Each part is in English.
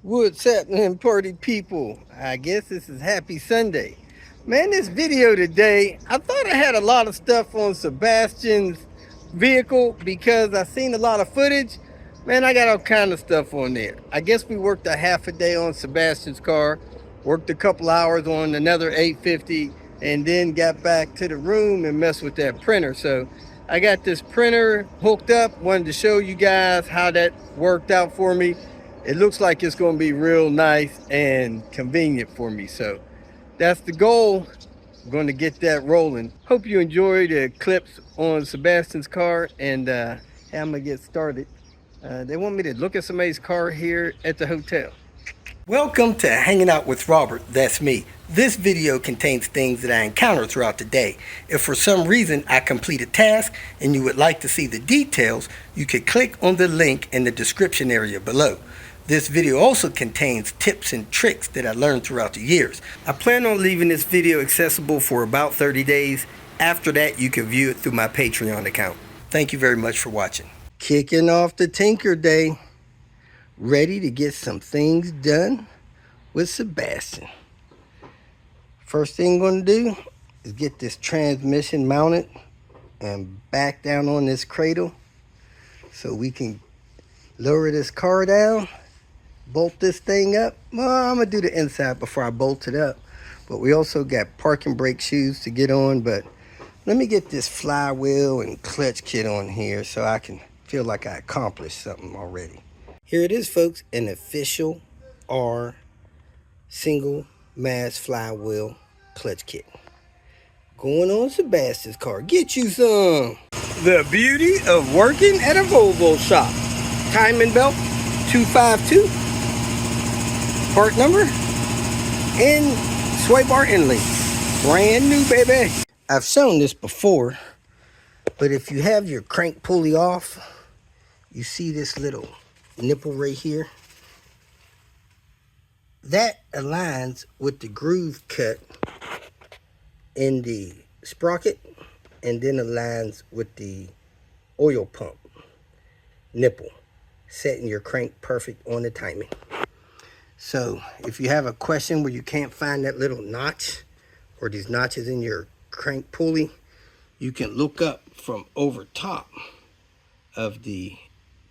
What's happening, party people? I guess this is Happy Sunday. Man, this video today, I thought I had a lot of stuff on Sebastian's vehicle because I seen a lot of footage. Man, I got all kind of stuff on there. I guess we worked a half a day on Sebastian's car, worked a couple hours on another 850, and then got back to the room and messed with that printer. So I got this printer hooked up, wanted to show you guys how that worked out for me. It looks like it's going to be real nice and convenient for me. So that's the goal. I'm going to get that rolling. Hope you enjoy the clips on Sebastian's car, and I'm going to get started. They want me to look at somebody's car here at the hotel. Welcome to Hanging Out with Robert, that's me. This video contains things that I encounter throughout the day. If for some reason I complete a task and you would like to see the details, you could click on the link in the description area below. This video also contains tips and tricks that I learned throughout the years. I plan on leaving this video accessible for about 30 days. After that, you can view it through my Patreon account. Thank you very much for watching. Kicking off the Tinker Day. Ready to get some things done with Sebastian. First thing I'm going to do is get this transmission mounted and back down on this cradle so we can lower this car down, bolt this thing up. Well, I'm going to do the inside before I bolt it up, but we also got parking brake shoes to get on. But let me get this flywheel and clutch kit on here so I can feel like I accomplished something already. Here it is, folks, an official R single mass flywheel clutch kit. Going on Sebastian's car. Get you some. The beauty of working at a Volvo shop. Timing belt 252. Part number and sway bar inlay. Brand new, baby. I've shown this before, but if you have your crank pulley off, you see this little nipple right here. That aligns with the groove cut in the sprocket and then aligns with the oil pump nipple, setting your crank perfect on the timing. So if you have a question where you can't find that little notch or these notches in your crank pulley, you can look up from over top of the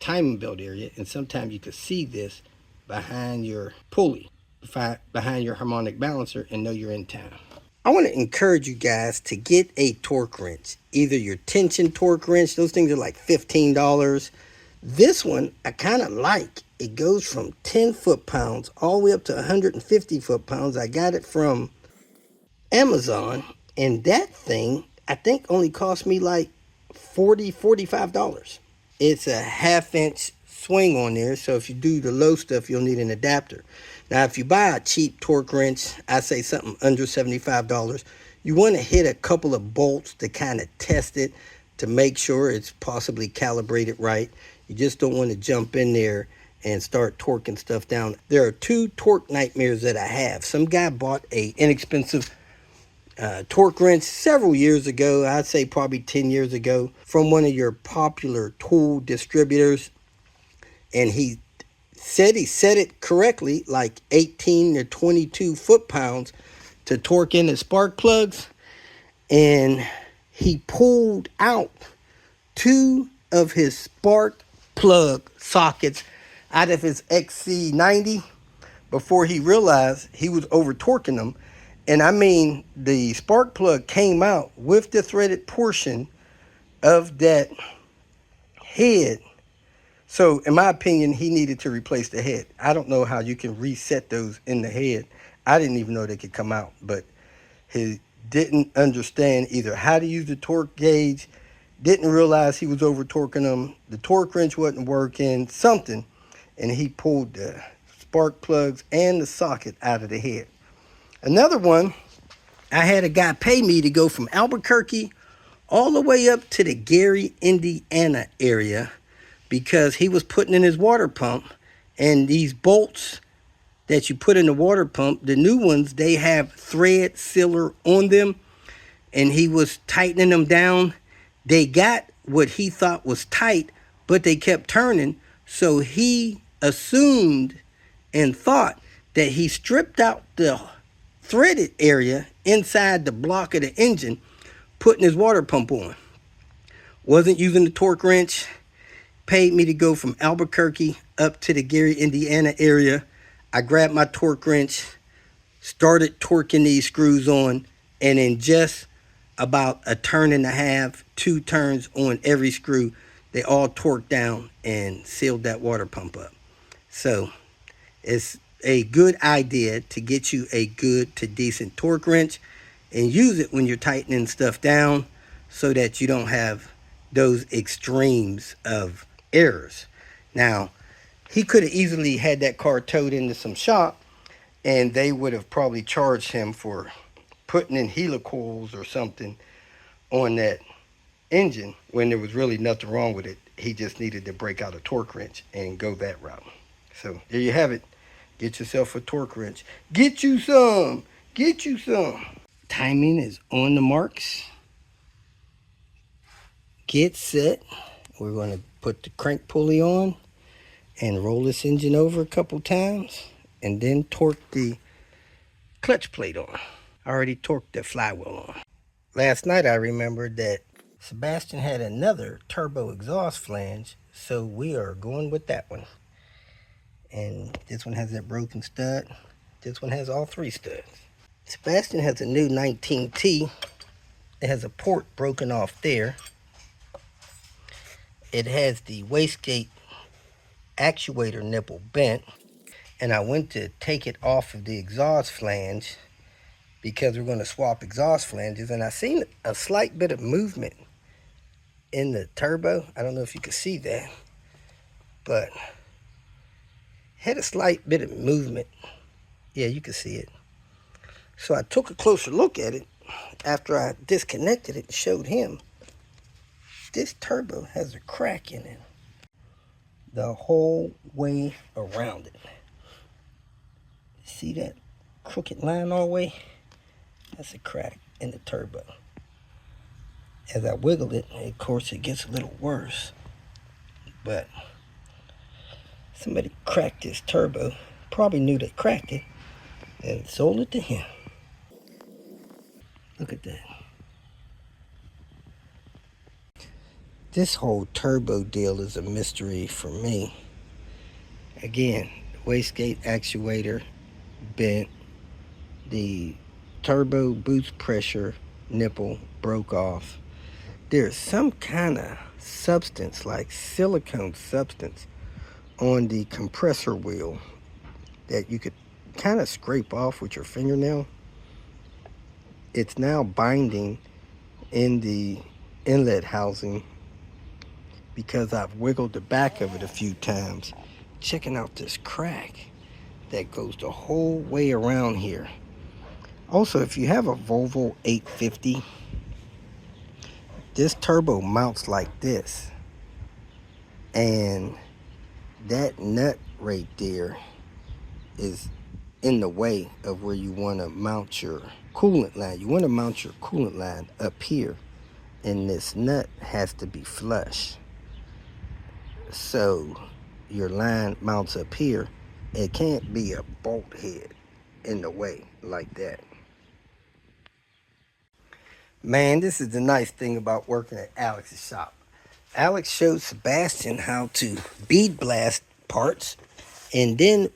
timing belt area, and sometimes you can see this behind your pulley, behind your harmonic balancer, and know you're in town. I want to encourage you guys to get a torque wrench, either your tension torque wrench. Those things are like $15. This one I kind of like. It goes from 10 foot-pounds all the way up to 150 foot-pounds. I got it from Amazon, and that thing I think only cost me like $45. It's a 1/2-inch swing on there, so if you do the low stuff, you'll need an adapter. Now, if you buy a cheap torque wrench, I say something under $75, you want to hit a couple of bolts to kind of test it to make sure it's possibly calibrated right. You just don't want to jump in there and start torquing stuff down. There are two torque nightmares that I have. Some guy bought a inexpensive torque wrench several years ago, I'd say probably 10 years ago, from one of your popular tool distributors, and he said it correctly, like 18 to 22 foot-pounds to torque in the spark plugs, and he pulled out two of his spark plug sockets out of his XC90 before he realized he was over torquing them. And I mean, the spark plug came out with the threaded portion of that head. So in my opinion, he needed to replace the head. I don't know how you can reset those in the head. I didn't even know they could come out, but he didn't understand either how to use the torque gauge, didn't realize he was over torquing them, the torque wrench wasn't working, something, and he pulled the spark plugs and the socket out of the head. Another one, I had a guy pay me to go from Albuquerque all the way up to the Gary, Indiana area because he was putting in his water pump, and these bolts that you put in the water pump, the new ones, they have thread sealer on them, and he was tightening them down. They got what he thought was tight, but they kept turning, so he assumed and thought that he stripped out the threaded area inside the block of the engine, putting his water pump on. Wasn't using the torque wrench. Paid me to go from Albuquerque up to the Gary, Indiana area. I grabbed my torque wrench, started torquing these screws on, and in just about a turn and a half, 2 turns on every screw, they all torqued down and sealed that water pump up. So it's a good idea to get you a good to decent torque wrench and use it when you're tightening stuff down so that you don't have those extremes of errors. Now, he could have easily had that car towed into some shop and they would have probably charged him for putting in helicoils or something on that engine when there was really nothing wrong with it. He just needed to break out a torque wrench and go that route. So there you have it. Get yourself a torque wrench. Get you some. Get you some. Timing is on the marks. Get set. We're going to put the crank pulley on and roll this engine over a couple times and then torque the clutch plate on. I already torqued the flywheel on. Last night I remembered that Sebastian had another turbo exhaust flange, so we are going with that one. And this one has that broken stud. This one has all 3 studs. Sebastian has a new 19T. It has a port broken off there. It has the wastegate actuator nipple bent. And I went to take it off of the exhaust flange because we're going to swap exhaust flanges. And I seen a slight bit of movement in the turbo. I don't know if you can see that, but had a slight bit of movement. Yeah, you can see it. So I took a closer look at it after I disconnected it and showed him. This turbo has a crack in it the whole way around it. See that crooked line all the way? That's a crack in the turbo. As I wiggled it, of course it gets a little worse, but somebody cracked this turbo, probably knew they cracked it, and sold it to him. Look at that. This whole turbo deal is a mystery for me. Again, the wastegate actuator bent, the turbo boost pressure nipple broke off. There's some kind of substance, like silicone substance, on the compressor wheel that you could kind of scrape off with your fingernail. It's now binding in the inlet housing because I've wiggled the back of it a few times, checking out this crack that goes the whole way around here. Also, if you have a Volvo 850, this turbo mounts like this, and that nut right there is in the way of where you want to mount your coolant line. You want to mount your coolant line up here, and this nut has to be flush. So your line mounts up here. It can't be a bolt head in the way like that. Man, this is the nice thing about working at Alex's shop. Alex showed Sebastian how to bead blast parts and then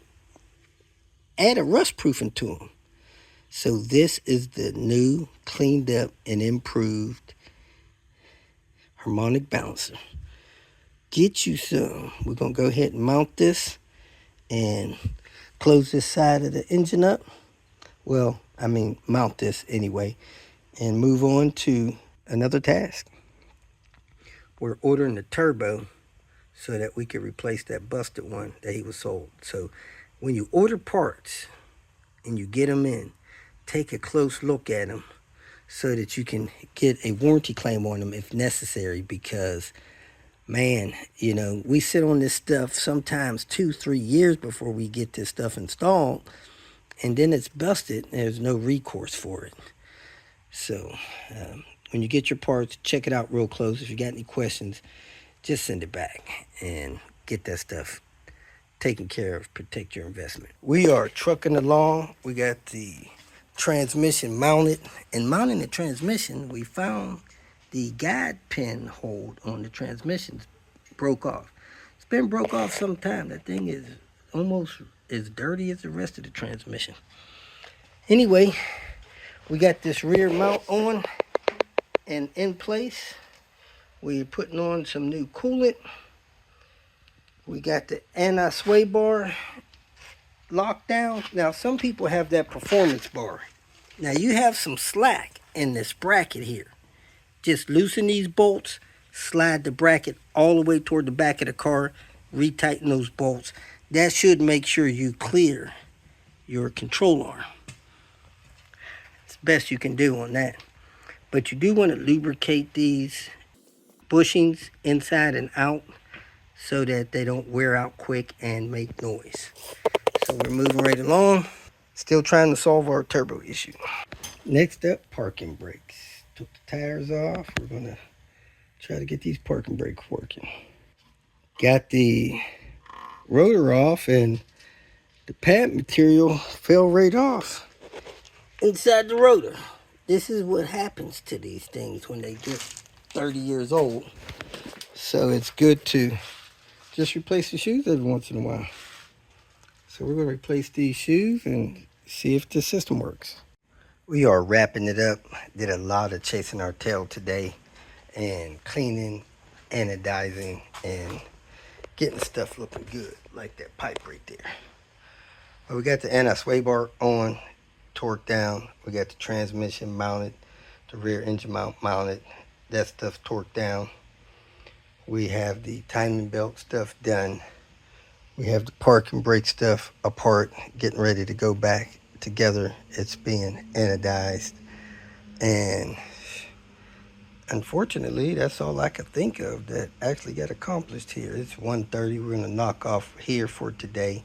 add a rust proofing to them. So this is the new, cleaned up, and improved harmonic balancer. Get you some. We're going to go ahead and mount this and close this side of the engine up. Well, I mean, mount this anyway and move on to another task. We're ordering the turbo so that we can replace that busted one that he was sold. So when you order parts and you get them in, take a close look at them so that you can get a warranty claim on them if necessary, because man, you know, we sit on this stuff sometimes 2-3 years before we get this stuff installed, and then it's busted and there's no recourse for it. So when you get your parts, check it out real close. If you got any questions, just send it back and get that stuff taken care of. Protect your investment. We are trucking along. We got the transmission mounted, and mounting the transmission, we found the guide pin hold on the transmissions broke off. It's been broke off some time. That thing is almost as dirty as the rest of the transmission. Anyway, we got this rear mount on and in place. We're putting on some new coolant. We got the anti-sway bar locked down. Now, some people have that performance bar. Now, you have some slack in this bracket here. Just loosen these bolts, slide the bracket all the way toward the back of the car, retighten those bolts. That should make sure you clear your control arm. It's the best you can do on that. But you do want to lubricate these bushings inside and out so that they don't wear out quick and make noise. So we're moving right along. Still trying to solve our turbo issue. Next up, parking brakes. Took the tires off. We're going to try to get these parking brakes working. Got the rotor off and the pad material fell right off inside the rotor. This is what happens to these things when they get 30 years old. So it's good to just replace the shoes every once in a while. So we're going to replace these shoes and see if the system works. We are wrapping it up. Did a lot of chasing our tail today and cleaning, anodizing, and getting stuff looking good, like that pipe right there. Well, we got the anti-sway bar on, torqued down. We got the transmission mounted, the rear engine mount mounted. That stuff torqued down. We have the timing belt stuff done. We have the parking brake stuff apart, getting ready to go back together. It's being anodized. And unfortunately, that's all I could think of that actually got accomplished here. It's 1:30. We're going to knock off here for today.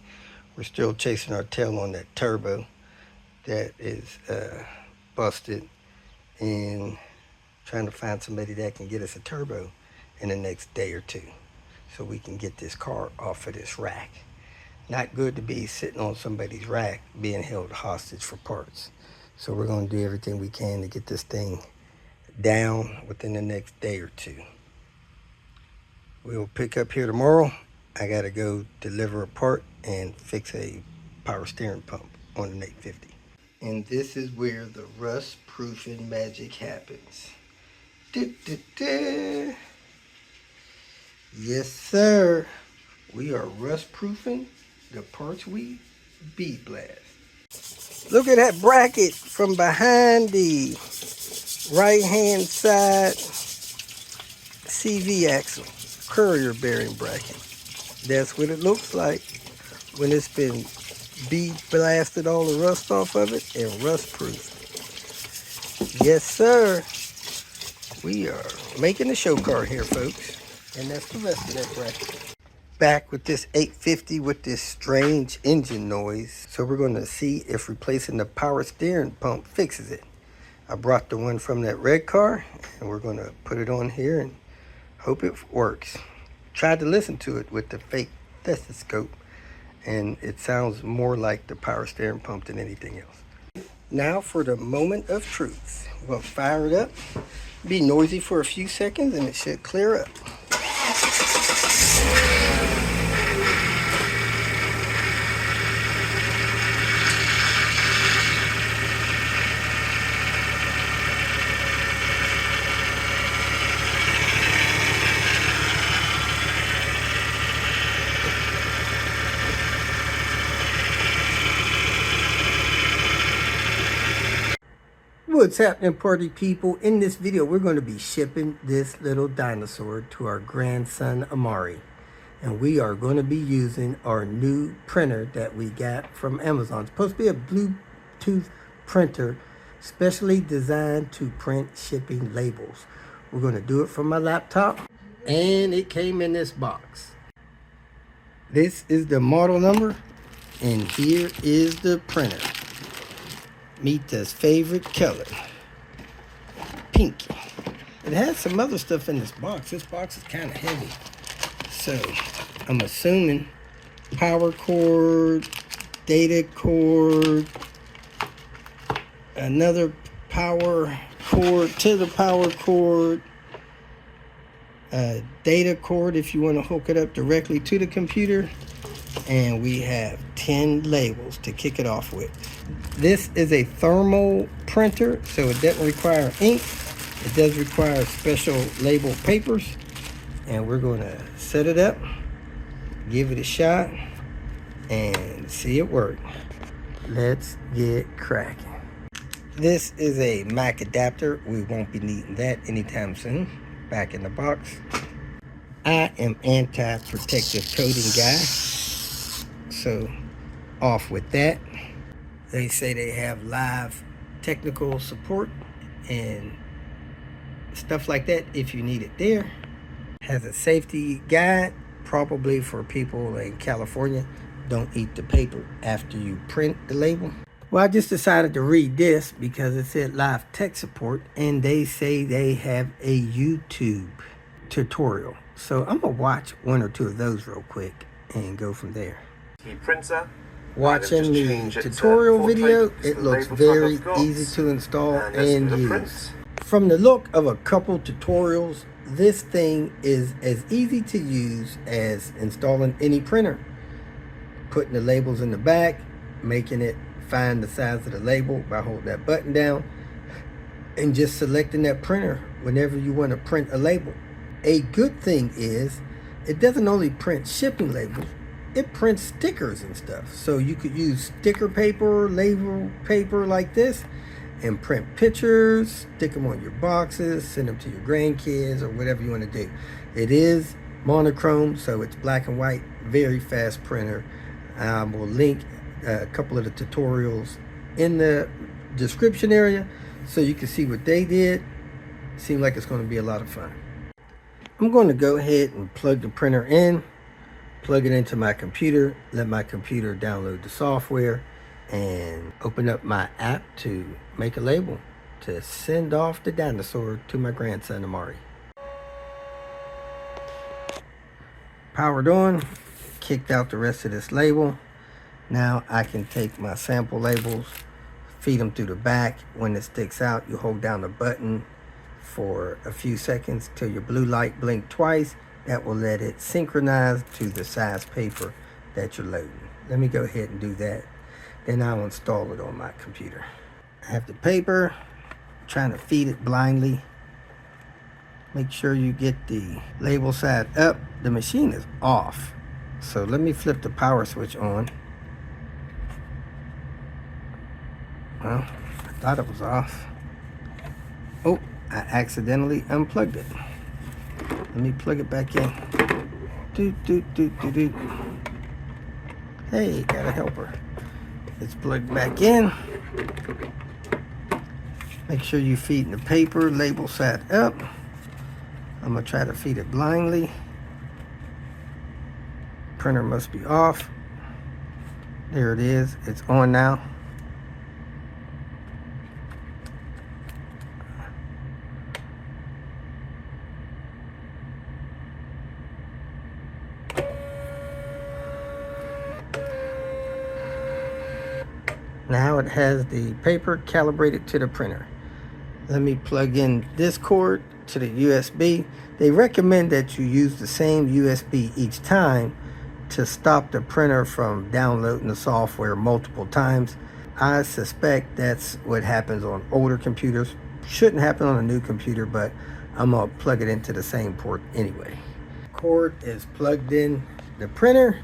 We're still chasing our tail on that turbo that is busted, and trying to find somebody that can get us a turbo in the next day or two so we can get this car off of this rack. Not good to be sitting on somebody's rack being held hostage for parts. So we're going to do everything we can to get this thing down within the next day or two. We'll pick up here tomorrow. I got to go deliver a part and fix a power steering pump on an 850. And this is where the rust proofing magic happens. Yes, sir. We are rust proofing the parts we bead blast. Look at that bracket from behind the right hand side CV axle, courier bearing bracket. That's what it looks like when it's been bead blasted all the rust off of it and rust proof. Yes, sir. We are making a show car here, folks. And that's the rest of that bracket. Back with this 850 with this strange engine noise. So we're going to see if replacing the power steering pump fixes it. I brought the one from that red car, and we're going to put it on here and hope it works. Tried to listen to it with the fake stethoscope, and it sounds more like the power steering pump than anything else. Now for the moment of truth. We're going to fire it up, be noisy for a few seconds, and it should clear up. What's happening, party people? In this video, we're going to be shipping this little dinosaur to our grandson Amari. And we are going to be using our new printer that we got from Amazon. It's supposed to be a Bluetooth printer specially designed to print shipping labels. We're going to do it from my laptop, and it came in this box. This is the model number, and here is the printer. Mita's favorite color, pinky. It has some other stuff in this box. This box is kind of heavy, so I'm assuming power cord, data cord, another power cord to the power cord, a data cord if you want to hook it up directly to the computer, and we have 10 labels to kick it off with. This is a thermal printer, so it doesn't require ink. It does require special label papers, and we're going to set it up, give it a shot, and see it work. Let's get cracking. This is a Mac adapter. We won't be needing that anytime soon. Back in the box. I am anti-protective coating guy, so off with that. They say they have live technical support and stuff like that if you need it there. Has a safety guide, probably for people in California. Don't eat the paper after you print the label. Well, I just decided to read this because it said live tech support, and they say they have a YouTube tutorial. So I'm gonna watch one or two of those real quick and go from there. Printer. Watching the tutorial video, it looks very easy to install and use. From the look of a couple tutorials, this thing is as easy to use as installing any printer. Putting the labels in the back, making it find the size of the label by holding that button down, and just selecting that printer whenever you want to print a label. A good thing is it doesn't only print shipping labels, it prints stickers and stuff. So you could use sticker paper, label paper like this, and print pictures, stick them on your boxes, send them to your grandkids or whatever you want to do. It is monochrome, so it's black and white, very fast printer. I will link a couple of the tutorials in the description area so you can see what they did. Seems like it's going to be a lot of fun. I'm going to go ahead and plug the printer in, plug it into my computer, let my computer download the software, and open up my app to make a label to send off the dinosaur to my grandson Amari. Powered on, kicked out the rest of this label. Now I can take my sample labels, feed them through the back. When it sticks out, you hold down the button for a few seconds till your blue light blink twice. That will let it synchronize to the size paper that you're loading. Let me go ahead and do that. Then I'll install it on my computer. I have the paper, I'm trying to feed it blindly. Make sure you get the label side up. The machine is off, so let me flip the power switch on. Well, I thought it was off. Oh, I accidentally unplugged it. Let me plug it back in. Hey, got a helper. It's plugged back in. Make sure you're feeding the paper, label side up. I'm gonna try to feed it blindly. Printer must be off. There it is, it's on now. Now it has the paper calibrated to the printer. Let me plug in this cord to the USB. They recommend that you use the same USB each time to stop the printer from downloading the software multiple times. I suspect that's what happens on older computers. Shouldn't happen on a new computer, but I'm gonna plug it into the same port anyway. Cord is plugged in the printer.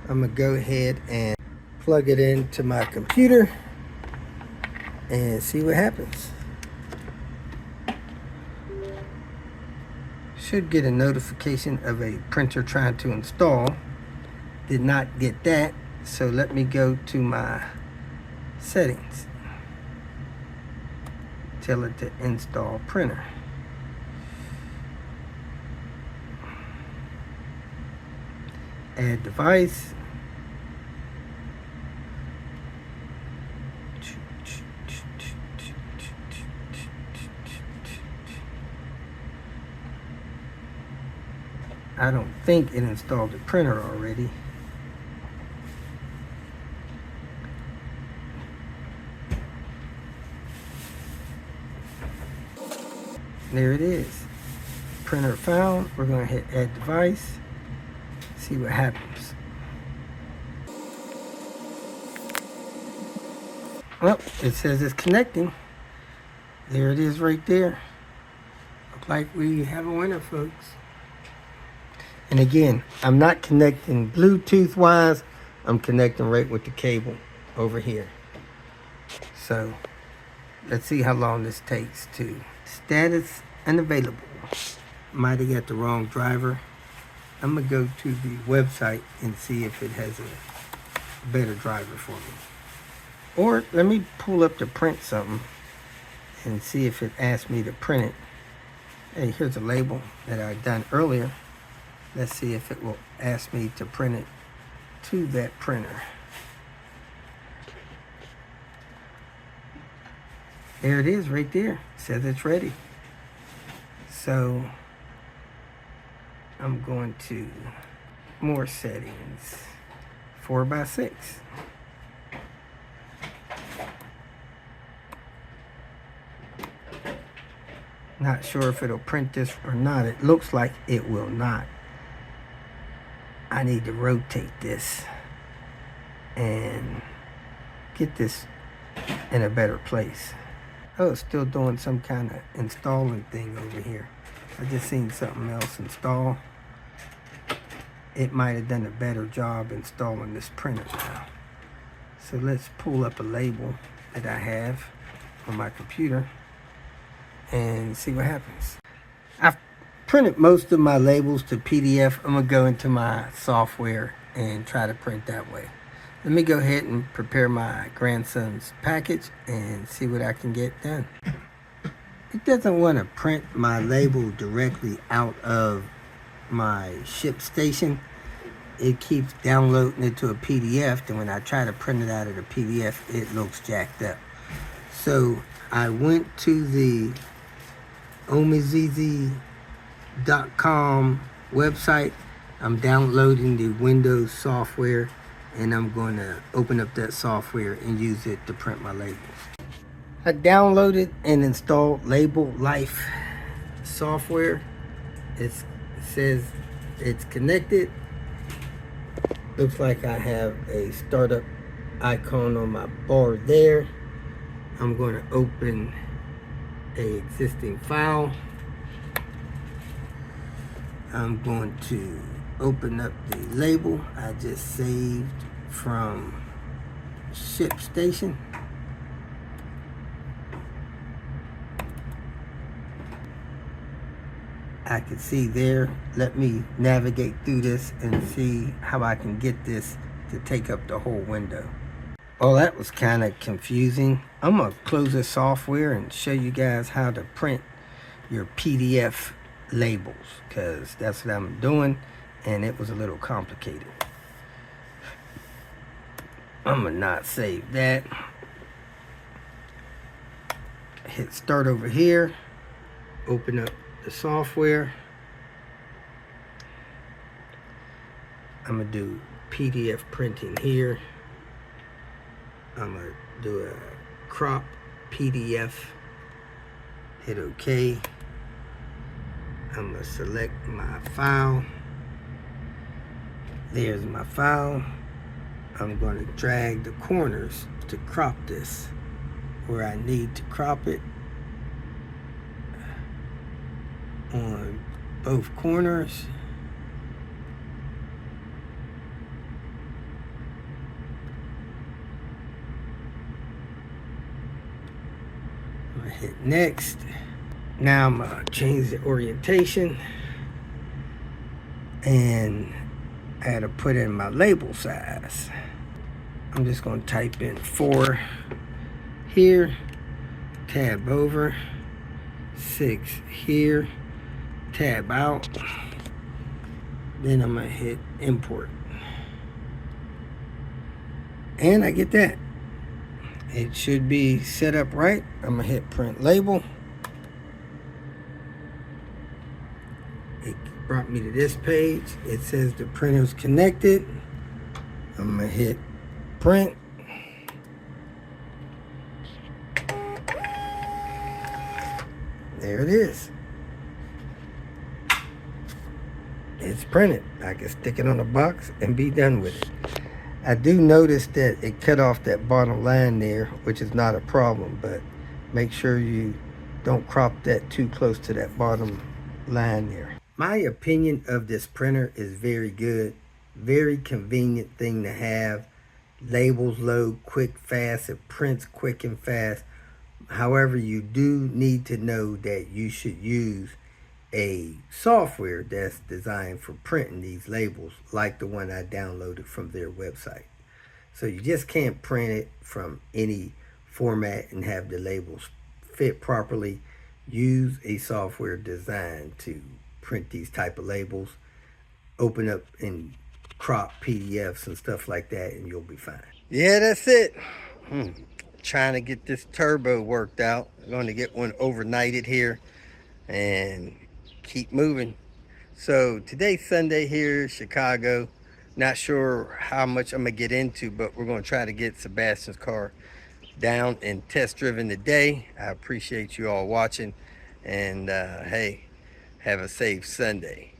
I'm gonna go ahead and plug it into my computer and see what happens. Should get a notification of a printer trying to install. Did not get that, so let me go to my settings. Tell it to install printer. Add device. I don't think it installed the printer already. There it is. Printer found. We're going to hit add device. See what happens. Well, it says it's connecting. There it is right there. Looks like we have a winner, folks. And again, I'm not connecting Bluetooth wise. I'm connecting right with the cable over here. So let's see how long this takes to status unavailable. Might have got the wrong driver. I'm gonna go to the website and see if it has a better driver for me. Or let me pull up to print something and see if it asks me to print it. Hey, here's a label that I done earlier. Let's see if it will ask me to print it to that printer. There it is right there. It says it's ready. So I'm going to more settings, 4x6. Not sure if it'll print this or not. It looks like it will not. I need to rotate this and get this in a better place. Oh, it's still doing some kind of installing thing over here. I just seen something else install. It might have done a better job installing this printer now. So let's pull up a label that I have on my computer and see what happens. I've printed most of my labels to PDF. I'm gonna go into my software and try to print that way. Let me go ahead and prepare my grandson's package and see what I can get done. It doesn't want to print my label directly out of my ship station. It keeps downloading it to a PDF, and when I try to print it out of the PDF, it looks jacked up. So I went to the omizz.com website. I'm downloading the Windows software, and I'm going to open up that software and use it to print my labels. I downloaded and installed Label Life software. It says it's connected. Looks like I have a startup icon on my bar there. I'm going to open an existing file. I'm going to open up the label I just saved from Ship Station. I can see there. Let me navigate through this and see how I can get this to take up the whole window. Oh, that was kind of confusing. I'm gonna close this software and show you guys how to print your PDF labels, because that's what I'm doing, and it was a little complicated. I'm gonna not save that. Hit start over here, open up the software. I'm gonna do PDF printing here. I'm gonna do a crop PDF. Hit OK. I'm gonna select my file. There's my file. I'm going to drag the corners to crop this where I need to crop it on both corners. I'm gonna hit next. Now I'm gonna change the orientation, and I had to put in my label size. I'm just gonna type in 4 here, tab over, 6 here, tab out. Then I'm gonna hit import. And I get that. It should be set up right. I'm gonna hit print label. It brought me to this page. It says the printer's connected. I'm gonna hit print. There it is. it's printed. I can stick it on a box and be done with it. I do notice that it cut off that bottom line there, which is not a problem, but make sure you don't crop that too close to that bottom line there. My opinion of this printer is very good. Very convenient thing to have. Labels load quick, fast. It prints quick and fast. However, you do need to know that you should use a software that's designed for printing these labels, like the one I downloaded from their website. So you just can't print it from any format and have the labels fit properly. Use a software designed to print these type of labels. Open up and crop PDFs and stuff like that, and you'll be fine. Yeah, that's it. Trying to get this turbo worked out. I'm going to get one overnighted here and keep moving. So today's Sunday here, Chicago. Not sure how much I'm gonna get into, but we're gonna try to get Sebastian's car down and test driven today. I appreciate you all watching, and hey, have a safe Sunday.